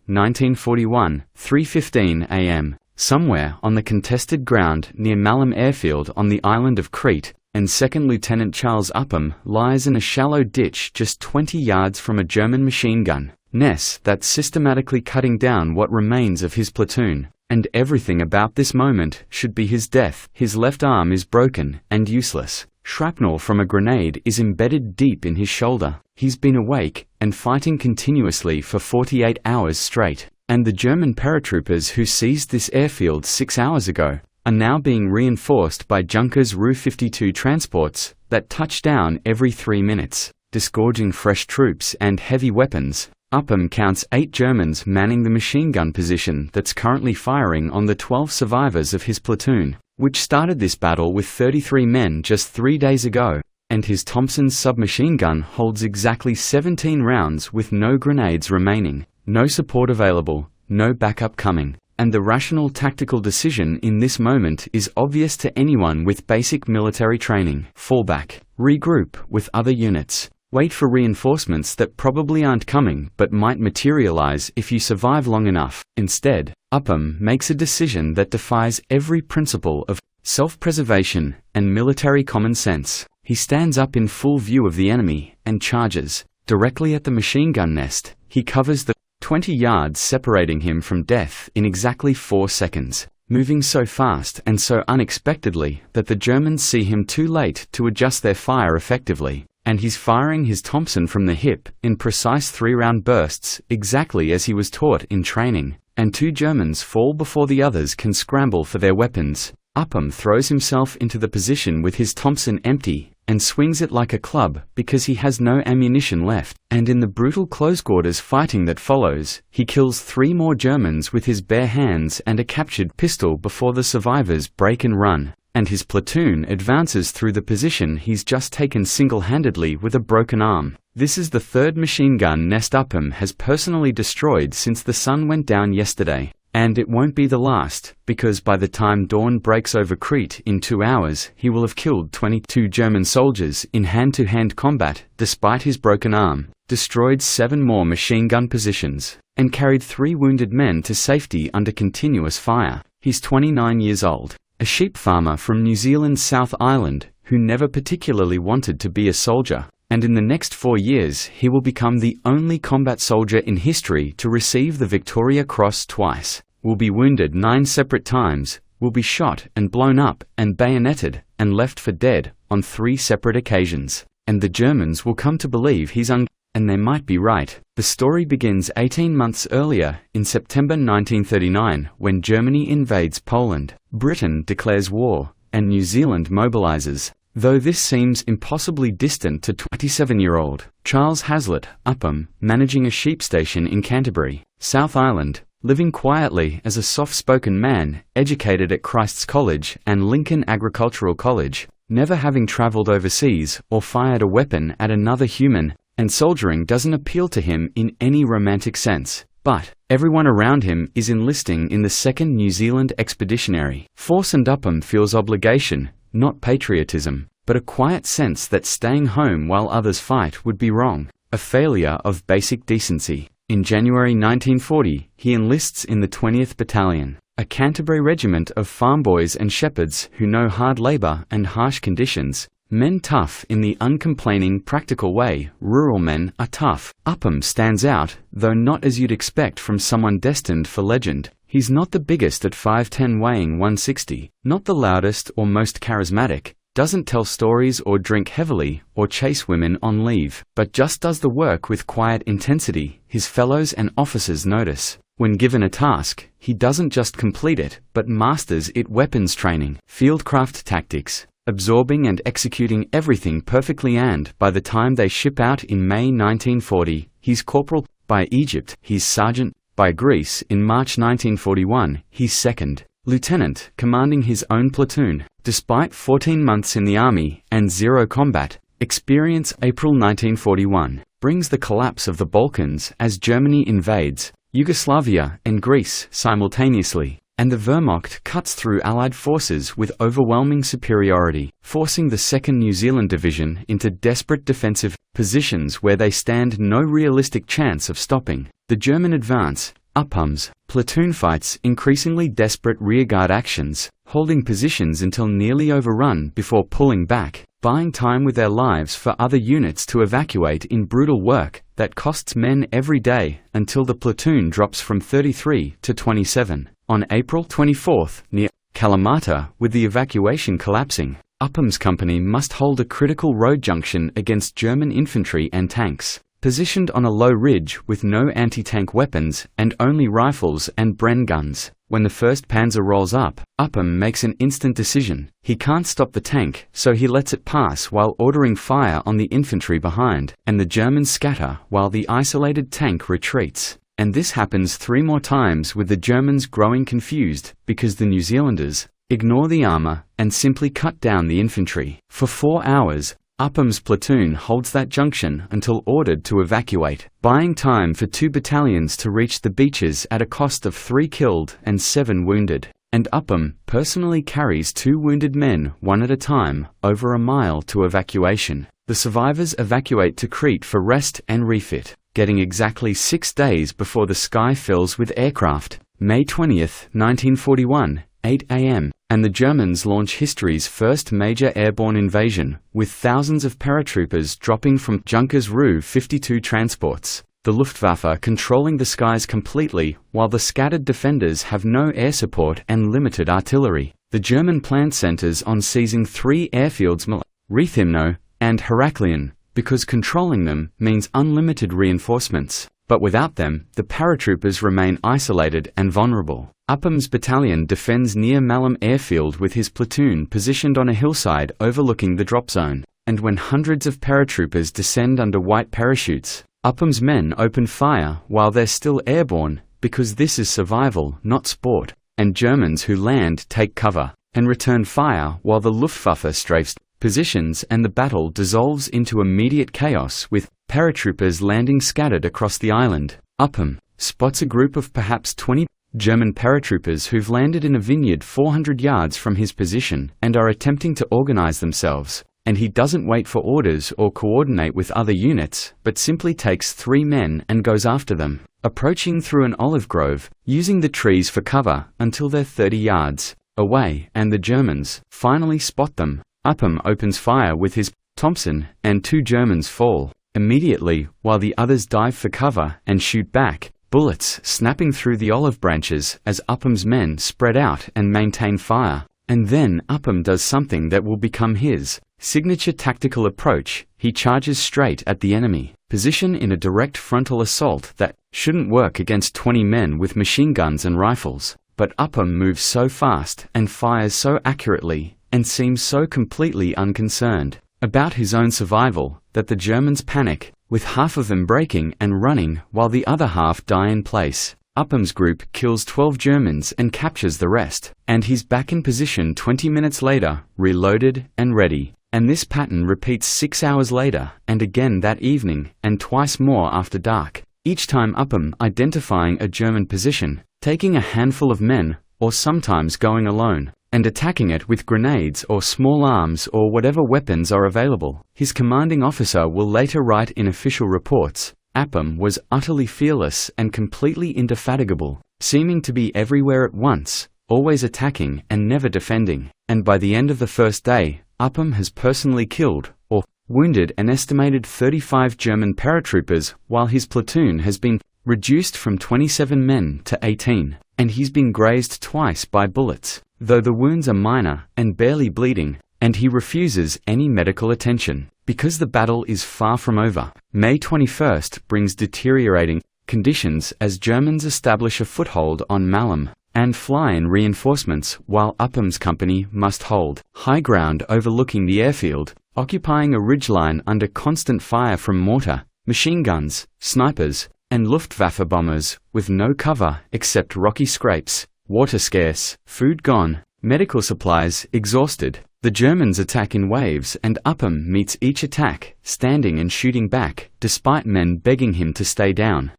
1941, 3:15 a.m., somewhere on the contested ground near Malum Airfield on the island of Crete, and Second Lieutenant Charles Upham lies in a shallow ditch just 20 yards from a German machine gun nest that's systematically cutting down what remains of his platoon. And everything about this moment should be his death. His left arm is broken and useless. Shrapnel from a grenade is embedded deep in his shoulder. He's been awake and fighting continuously for 48 hours straight. And the German paratroopers who seized this airfield 6 hours ago are now being reinforced by Junkers Ru-52 transports that touch down every 3 minutes, disgorging fresh troops and heavy weapons. Upham counts 8 Germans manning the machine gun position that's currently firing on the 12 survivors of his platoon, which started this battle with 33 men just 3 days ago. And his Thompson submachine gun holds exactly 17 rounds with no grenades remaining, no support available, no backup coming. And the rational tactical decision in this moment is obvious to anyone with basic military training. Fall back, regroup with other units. Wait for reinforcements that probably aren't coming but might materialize if you survive long enough. Instead, Upham makes a decision that defies every principle of self-preservation and military common sense. He stands up in full view of the enemy and charges directly at the machine gun nest. He covers the 20 yards separating him from death in exactly 4 seconds, moving so fast and so unexpectedly that the Germans see him too late to adjust their fire effectively. And he's firing his Thompson from the hip in precise 3-round bursts, exactly as he was taught in training. And 2 Germans fall before the others can scramble for their weapons. Upham throws himself into the position with his Thompson empty, and swings it like a club because he has no ammunition left. And in the brutal close-quarters fighting that follows, he kills 3 more Germans with his bare hands and a captured pistol before the survivors break and run. And his platoon advances through the position he's just taken single-handedly with a broken arm. This is the 3rd machine gun nest Upham has personally destroyed since the sun went down yesterday. And it won't be the last, because by the time dawn breaks over Crete in 2 hours, he will have killed 22 German soldiers in hand-to-hand combat, despite his broken arm, destroyed 7 more machine gun positions, and carried 3 wounded men to safety under continuous fire. He's 29 years old. A sheep farmer from New Zealand's South Island, who never particularly wanted to be a soldier, and in the next 4 years he will become the only combat soldier in history to receive the Victoria Cross twice, will be wounded 9 separate times, will be shot and blown up and bayoneted and left for dead on 3 separate occasions, and the Germans will come to believe he's and they might be right. The story begins 18 months earlier, in September 1939, when Germany invades Poland, Britain declares war, and New Zealand mobilizes. Though this seems impossibly distant to 27-year-old Charles Hazlitt Upham, managing a sheep station in Canterbury, South Island, living quietly as a soft-spoken man, educated at Christ's College and Lincoln Agricultural College, never having traveled overseas or fired a weapon at another human, and soldiering doesn't appeal to him in any romantic sense. But everyone around him is enlisting in the 2nd New Zealand Expeditionary Force, and Upham feels obligation, not patriotism, but a quiet sense that staying home while others fight would be wrong, a failure of basic decency. In January 1940, he enlists in the 20th Battalion, a Canterbury regiment of farm boys and shepherds who know hard labor and harsh conditions. Men tough in the uncomplaining, practical way. Rural men are tough. Upham stands out, though not as you'd expect from someone destined for legend. He's not the biggest at 5'10", weighing 160, not the loudest or most charismatic, doesn't tell stories or drink heavily or chase women on leave, but just does the work with quiet intensity his fellows and officers notice. When given a task, he doesn't just complete it, but masters it. Weapons training, fieldcraft tactics, absorbing and executing everything perfectly, and by the time they ship out in May 1940, he's corporal. By Egypt, he's sergeant. By Greece, in March 1941, he's second lieutenant, commanding his own platoon. Despite 14 months in the army and 0 combat experience, April 1941 brings the collapse of the Balkans as Germany invades Yugoslavia and Greece simultaneously, and the Wehrmacht cuts through Allied forces with overwhelming superiority, forcing the 2nd New Zealand Division into desperate defensive positions where they stand no realistic chance of stopping. The German advance, Upham's platoon fights increasingly desperate rearguard actions, holding positions until nearly overrun before pulling back, buying time with their lives for other units to evacuate in brutal work that costs men every day until the platoon drops from 33 to 27. On April 24, near Kalamata, with the evacuation collapsing, Upham's company must hold a critical road junction against German infantry and tanks. Positioned on a low ridge with no anti-tank weapons and only rifles and Bren guns. When the 1st Panzer rolls up, Upham makes an instant decision. He can't stop the tank, so he lets it pass while ordering fire on the infantry behind, and the Germans scatter while the isolated tank retreats. And this happens 3 more times, with the Germans growing confused because the New Zealanders ignore the armor and simply cut down the infantry. For 4 hours, Upham's platoon holds that junction until ordered to evacuate, buying time for 2 battalions to reach the beaches at a cost of 3 killed and 7 wounded. And Upham personally carries 2 wounded men, one at a time, over a mile to evacuation. The survivors evacuate to Crete for rest and refit, getting exactly 6 days before the sky fills with aircraft. May 20, 1941, 8 a.m. And the Germans launch history's first major airborne invasion, with thousands of paratroopers dropping from Junkers Ru 52 transports. The Luftwaffe controlling the skies completely, while the scattered defenders have no air support and limited artillery. The German plan centers on seizing 3 airfields, Rethymno and Heraklion, because controlling them means unlimited reinforcements. But without them, the paratroopers remain isolated and vulnerable. Upham's battalion defends near Malm airfield with his platoon positioned on a hillside overlooking the drop zone. And when hundreds of paratroopers descend under white parachutes, Upham's men open fire while they're still airborne, because this is survival, not sport. And Germans who land take cover and return fire while the Luftwaffe strafes positions, and the battle dissolves into immediate chaos with paratroopers landing scattered across the island. Upham spots a group of perhaps 20 German paratroopers who've landed in a vineyard 400 yards from his position and are attempting to organize themselves, and he doesn't wait for orders or coordinate with other units, but simply takes 3 men and goes after them, approaching through an olive grove, using the trees for cover until they're 30 yards away, and the Germans finally spot them. Upham opens fire with his Thompson, and 2 Germans fall immediately, while the others dive for cover and shoot back, bullets snapping through the olive branches as Upham's men spread out and maintain fire. And then Upham does something that will become his signature tactical approach. He charges straight at the enemy position in a direct frontal assault that shouldn't work against 20 men with machine guns and rifles. But Upham moves so fast and fires so accurately and seems so completely unconcerned about his own survival that the Germans panic, with half of them breaking and running while the other half die in place. Upham's group kills 12 Germans and captures the rest, and he's back in position 20 minutes later, reloaded and ready. And this pattern repeats 6 hours later, and again that evening, and twice more after dark. Each time Upham identifying a German position, taking a handful of men, or sometimes going alone, and attacking it with grenades or small arms or whatever weapons are available. His commanding officer will later write in official reports, Upham was utterly fearless and completely indefatigable, seeming to be everywhere at once, always attacking and never defending. And by the end of the first day, Upham has personally killed, or wounded, an estimated 35 German paratroopers, while his platoon has been reduced from 27 men to 18, and he's been grazed twice by bullets, though the wounds are minor and barely bleeding, and he refuses any medical attention, because the battle is far from over. May 21st brings deteriorating conditions as Germans establish a foothold on Malm and fly in reinforcements, while Upham's company must hold high ground overlooking the airfield, occupying a ridgeline under constant fire from mortar, machine guns, snipers, and Luftwaffe bombers, with no cover except rocky scrapes, water scarce, food gone, medical supplies exhausted. The Germans attack in waves, and Upham meets each attack, standing and shooting back, despite men begging him to stay down.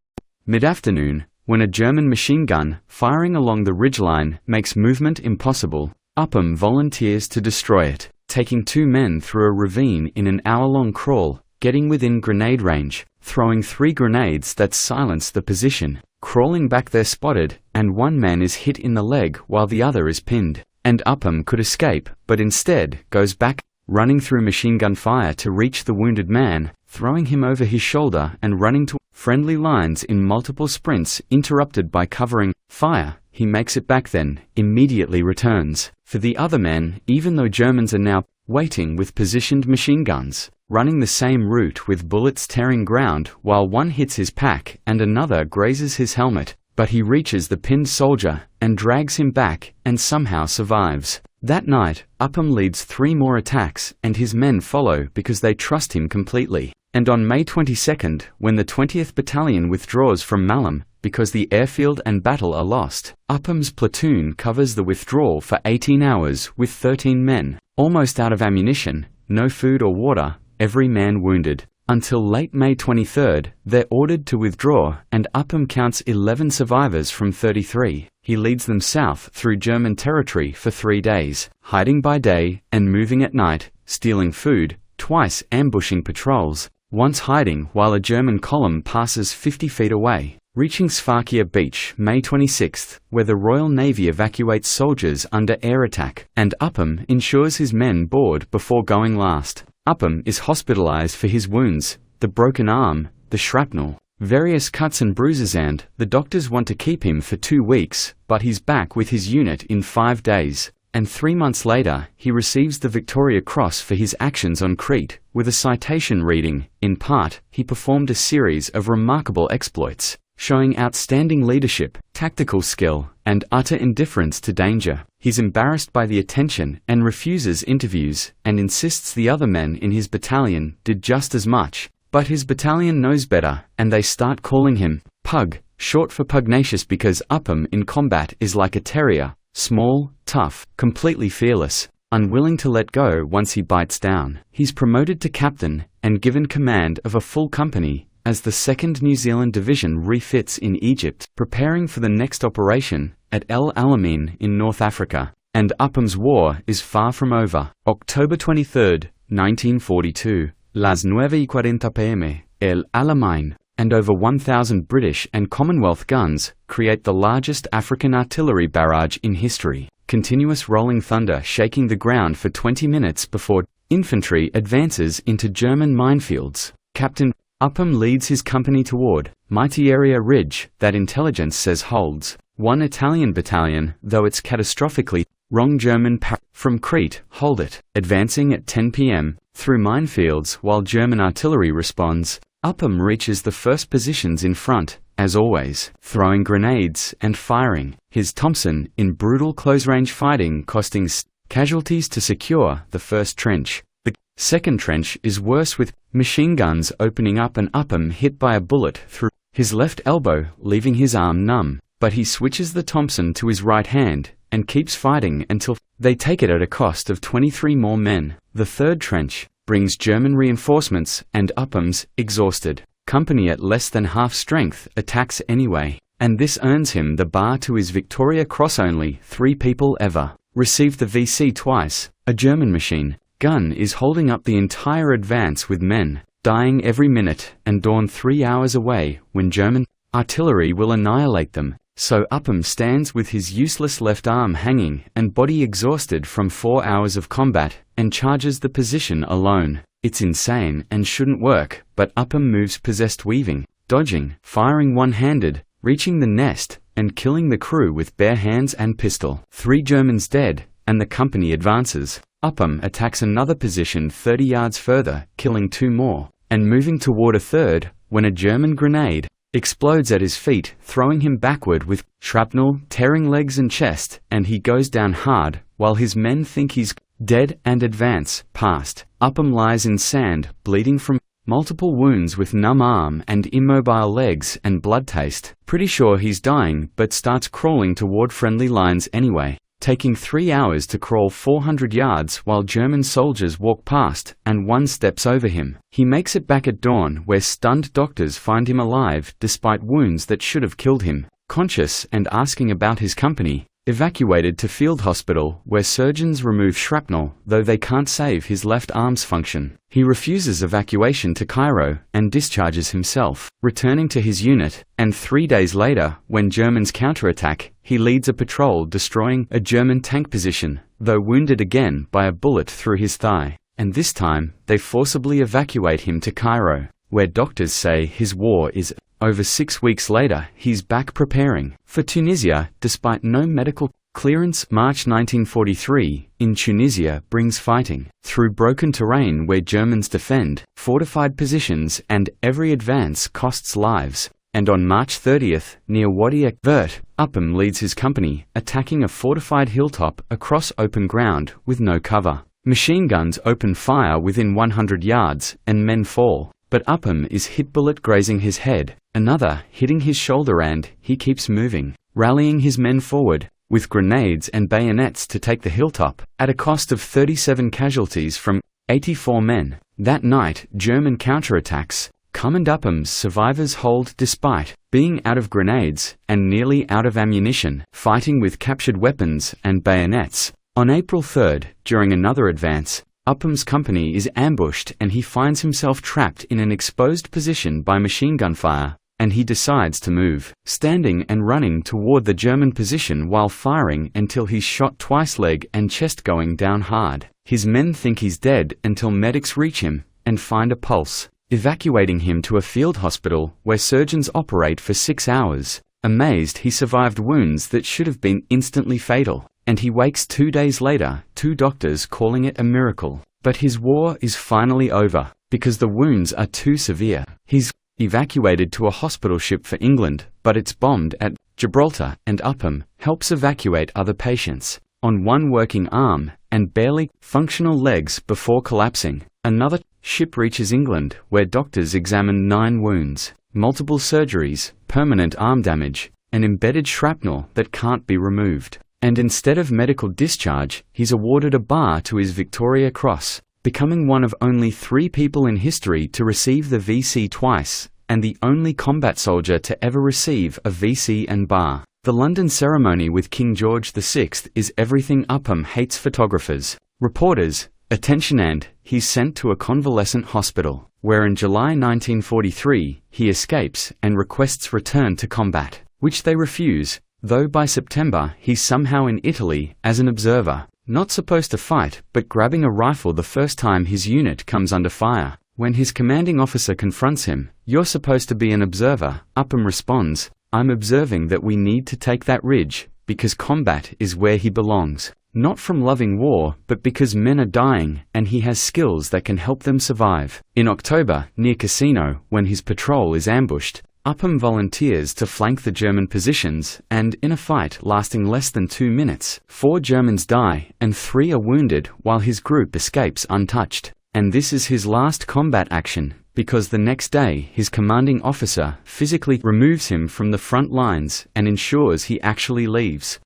Mid-afternoon, when a German machine gun, firing along the ridgeline, makes movement impossible, Upham volunteers to destroy it, taking 2 men through a ravine in an hour-long crawl, getting within grenade range, throwing 3 grenades that silence the position, Crawling back they're spotted, and one man is hit in the leg while the other is pinned. And Upham could escape, but instead goes back, running through machine gun fire to reach the wounded man, throwing him over his shoulder and running to friendly lines in multiple sprints interrupted by covering fire. He makes it back then, immediately returns. For the other men, even though Germans are now waiting with positioned machine guns, running the same route with bullets tearing ground while one hits his pack and another grazes his helmet, but he reaches the pinned soldier and drags him back and somehow survives. That night, Upham leads 3 more attacks and his men follow because they trust him completely. And on May 22nd, when the 20th Battalion withdraws from Malem because the airfield and battle are lost, Upham's platoon covers the withdrawal for 18 hours with 13 men, almost out of ammunition, no food or water, every man wounded. Until late May 23rd, they're ordered to withdraw, and Upham counts 11 survivors from 33. He leads them south through German territory for 3 days, hiding by day and moving at night, stealing food, twice ambushing patrols, once hiding while a German column passes 50 feet away, reaching Svarkia Beach May 26th, where the Royal Navy evacuates soldiers under air attack, and Upham ensures his men board before going last. Upham is hospitalized for his wounds, the broken arm, the shrapnel, various cuts and bruises, and the doctors want to keep him for 2 weeks, but he's back with his unit in 5 days. And 3 months later, he receives the Victoria Cross for his actions on Crete, with a citation reading, in part, he performed a series of remarkable exploits, showing outstanding leadership, tactical skill, and utter indifference to danger. He's embarrassed by the attention and refuses interviews, and insists the other men in his battalion did just as much. But his battalion knows better, and they start calling him Pug, short for pugnacious, because Upham in combat is like a terrier, small, tough, completely fearless, unwilling to let go once he bites down. He's promoted to captain, and given command of a full company, as the 2nd New Zealand Division refits in Egypt, preparing for the next operation at El Alamein in North Africa. And Upham's war is far from over. October 23, 1942, las 9:40 p.m., El Alamein, and over 1,000 British and Commonwealth guns create the largest African artillery barrage in history. Continuous rolling thunder shaking the ground for 20 minutes before infantry advances into German minefields. Captain Upham leads his company toward mighty area ridge that intelligence says holds 1 Italian battalion, though it's catastrophically wrong. German from Crete hold it, advancing at 10 p.m. through minefields while German artillery responds. Upham reaches the first positions in front, as always, throwing grenades and firing his Thompson in brutal close-range fighting, costing casualties to secure the first trench. The second trench is worse, with machine guns opening up and Upham hit by a bullet through his left elbow, leaving his arm numb. But he switches the Thompson to his right hand and keeps fighting until they take it at a cost of 23 more men. The third trench brings German reinforcements, and Upham's exhausted company at less than half strength attacks anyway, and this earns him the bar to his Victoria Cross. Only 3 people ever received the VC twice. A German machine gun is holding up the entire advance, with men dying every minute, and dawn 3 hours away when German artillery will annihilate them. So Upham stands with his useless left arm hanging and body exhausted from 4 hours of combat, and charges the position alone. It's insane and shouldn't work, but Upham moves possessed, weaving, dodging, firing one-handed, reaching the nest, and killing the crew with bare hands and pistol. 3 Germans dead, and the company advances. Upham attacks another position 30 yards further, killing 2 more, and moving toward a third, when a German grenade explodes at his feet, throwing him backward with shrapnel, tearing legs and chest, and he goes down hard, while his men think he's dead and advance past. Upham lies in sand, bleeding from multiple wounds, with numb arm and immobile legs and blood taste. Pretty sure he's dying, but starts crawling toward friendly lines anyway, taking 3 hours to crawl 400 yards while German soldiers walk past, and one steps over him. He makes it back at dawn, where stunned doctors find him alive despite wounds that should have killed him. Conscious and asking about his company, Evacuated to field hospital, where surgeons remove shrapnel, though they can't save his left arm's function. He refuses evacuation to Cairo, and discharges himself, returning to his unit, and 3 days later, when Germans counterattack, he leads a patrol destroying a German tank position, though wounded again by a bullet through his thigh. And this time, they forcibly evacuate him to Cairo, where doctors say his war is over. 6 weeks later, he's back preparing for Tunisia, despite no medical clearance. March 1943, in Tunisia brings fighting through broken terrain where Germans defend fortified positions, and every advance costs lives. And on March 30th, near Wadi Vert, Upham leads his company, attacking a fortified hilltop across open ground with no cover. Machine guns open fire within 100 yards, and men fall. But Upham is hit, bullet grazing his head, another hitting his shoulder, and he keeps moving, rallying his men forward, with grenades and bayonets to take the hilltop, at a cost of 37 casualties from 84 men. That night, German counterattacks come, and Upham's survivors hold despite being out of grenades, and nearly out of ammunition, fighting with captured weapons and bayonets. On April 3rd, during another advance, Upham's company is ambushed, and he finds himself trapped in an exposed position by machine gun fire, and he decides to move, standing and running toward the German position while firing until he's shot twice, leg and chest going down hard. His men think he's dead until medics reach him and find a pulse, evacuating him to a field hospital where surgeons operate for 6 hours. Amazed he survived wounds that should have been instantly fatal. And he wakes 2 days later, 2 doctors calling it a miracle. But his war is finally over, because the wounds are too severe. He's evacuated to a hospital ship for England, but it's bombed at Gibraltar, and Upham helps evacuate other patients on one working arm and barely functional legs before collapsing. Another ship reaches England, where doctors examine 9 wounds, multiple surgeries, permanent arm damage, and embedded shrapnel that can't be removed. And instead of medical discharge, he's awarded a bar to his Victoria Cross, becoming one of only 3 people in history to receive the VC twice, and the only combat soldier to ever receive a VC and bar. The London ceremony with King George VI is everything Upham hates: photographers, reporters, attention, and he's sent to a convalescent hospital, where in July 1943, he escapes and requests return to combat, which they refuse. Though by September, he's somehow in Italy as an observer, not supposed to fight, but grabbing a rifle the first time his unit comes under fire. When his commanding officer confronts him, "You're supposed to be an observer," Upham responds, "I'm observing that we need to take that ridge, because combat is where he belongs. Not from loving war, but because men are dying, and he has skills that can help them survive." In October, near Cassino, when his patrol is ambushed, Upham volunteers to flank the German positions, and in a fight lasting less than 2 minutes, 4 Germans die and 3 are wounded, while his group escapes untouched. And this is his last combat action, because the next day his commanding officer physically removes him from the front lines and ensures he actually leaves.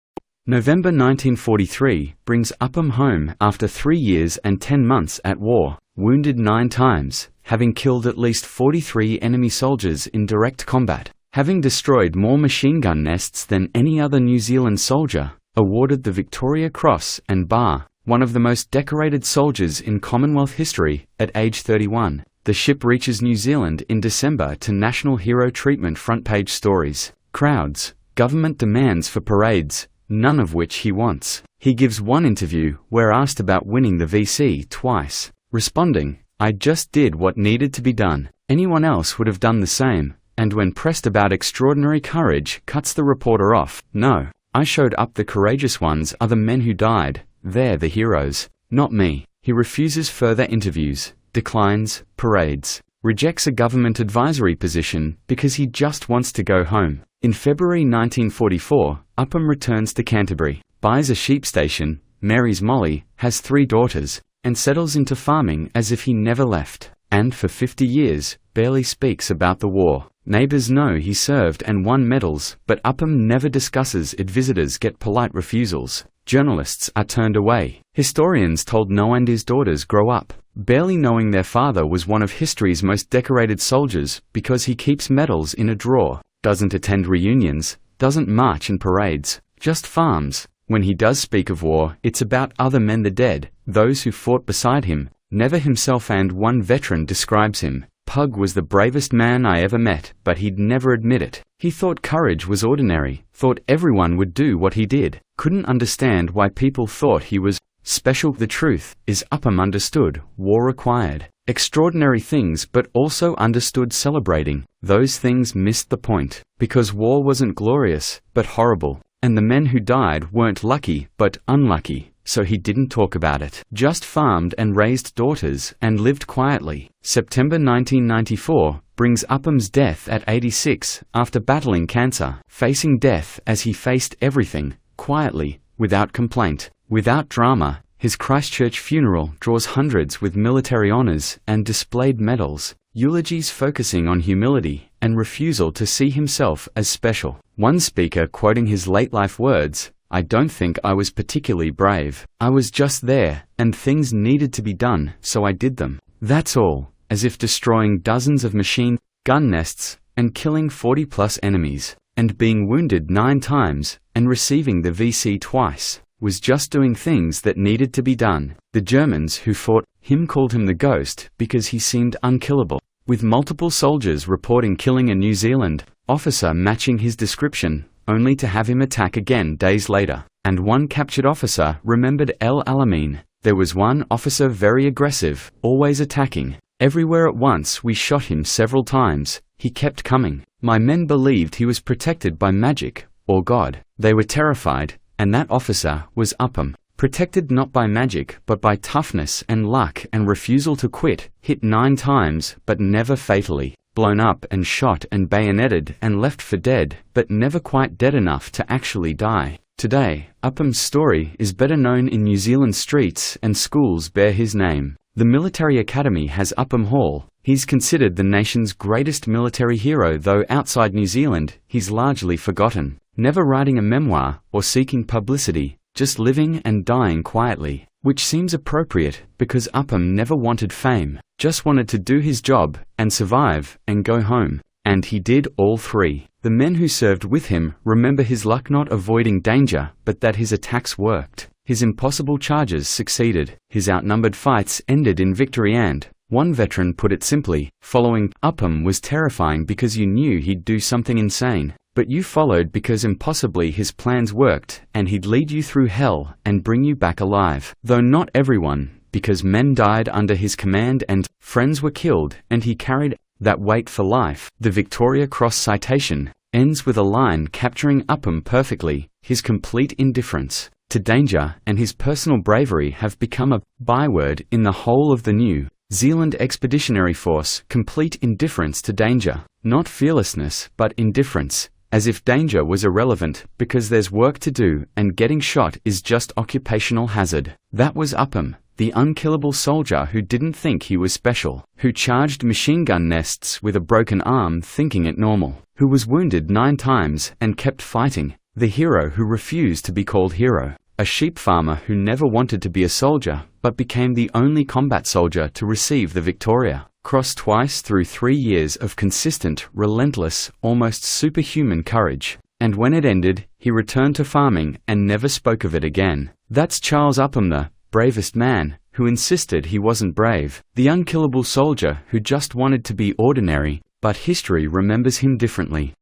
November 1943 brings Upham home after 3 years and 10 months at war, wounded 9 times, having killed at least 43 enemy soldiers in direct combat, having destroyed more machine gun nests than any other New Zealand soldier, awarded the Victoria Cross and Bar, one of the most decorated soldiers in Commonwealth history, at age 31. The ship reaches New Zealand in December to national hero treatment front-page stories, crowds, government demands for parades, none of which he wants. He gives one interview where asked about winning the VC twice, responding, "I just did what needed to be done. Anyone else would have done the same," and when pressed about extraordinary courage, cuts the reporter off. "No, I showed up. The courageous ones are the men who died. They're the heroes, not me." He refuses further interviews, declines parades, rejects a government advisory position because he just wants to go home. In February 1944, Upham returns to Canterbury, buys a sheep station, marries Molly, has 3 daughters, and settles into farming as if he never left. And for 50 years, barely speaks about the war. Neighbors know he served and won medals, but Upham never discusses it. Visitors get polite refusals. Journalists are turned away. Historians told no, and his daughters grow up, barely knowing their father was one of history's most decorated soldiers because he keeps medals in a drawer, doesn't attend reunions, doesn't march in parades, just farms. When he does speak of war, it's about other men, the dead, those who fought beside him, never himself. And one veteran describes him: Pug was the bravest man I ever met, but he'd never admit it. He thought courage was ordinary, thought everyone would do what he did, couldn't understand why people thought he was special. The truth is, Upham understood war required extraordinary things, but also understood celebrating those things missed the point, because war wasn't glorious, but horrible, and the men who died weren't lucky, but unlucky. So he didn't talk about it, just farmed and raised daughters and lived quietly. September 1994 brings Upham's death at 86, after battling cancer, facing death as he faced everything, quietly, without complaint, without drama. His Christchurch funeral draws hundreds with military honors and displayed medals, eulogies focusing on humility and refusal to see himself as special. One speaker quoting his late life words: "I don't think I was particularly brave. I was just there, and things needed to be done, so I did them. That's all." As if destroying dozens of machine gun nests, and killing 40+ enemies, and being wounded 9 times, and receiving the VC twice, was just doing things that needed to be done. The Germans who fought him called him the Ghost because he seemed unkillable, with multiple soldiers reporting killing a New Zealand officer matching his description, only to have him attack again days later. And one captured officer remembered Alamein: "There was one officer very aggressive, always attacking. Everywhere at once. We shot him several times. He kept coming. My men believed he was protected by magic, or God. They were terrified, and that officer was Upham. Protected not by magic, but by toughness and luck and refusal to quit. Hit 9 times, but never fatally. Blown up and shot and bayoneted and left for dead, but never quite dead enough to actually die." Today, Upham's story is better known in New Zealand. Streets and schools bear his name. The military academy has Upham Hall. He's considered the nation's greatest military hero, though outside New Zealand, he's largely forgotten. Never writing a memoir or seeking publicity, just living and dying quietly. Which seems appropriate, because Upham never wanted fame, just wanted to do his job, and survive, and go home. And he did all 3. The men who served with him remember his luck not avoiding danger, but that his attacks worked. His impossible charges succeeded. His outnumbered fights ended in victory, and one veteran put it simply: following Upham was terrifying because you knew he'd do something insane, but you followed because impossibly his plans worked, and he'd lead you through hell and bring you back alive. Though not everyone, because men died under his command and friends were killed, and he carried that weight for life. The Victoria Cross citation ends with a line capturing Upham perfectly: his complete indifference to danger and his personal bravery have become a byword in the whole of the New Zealand Expeditionary Force. Complete indifference to danger, not fearlessness, but indifference, as if danger was irrelevant, because there's work to do, and getting shot is just occupational hazard. That was Upham, the unkillable soldier who didn't think he was special, who charged machine gun nests with a broken arm thinking it normal, who was wounded 9 times and kept fighting, the hero who refused to be called hero, a sheep farmer who never wanted to be a soldier, but became the only combat soldier to receive the Victoria Cross twice through 3 years of consistent, relentless, almost superhuman courage. And when it ended, he returned to farming and never spoke of it again. That's Charles Upham, the bravest man, who insisted he wasn't brave, the unkillable soldier who just wanted to be ordinary, but history remembers him differently.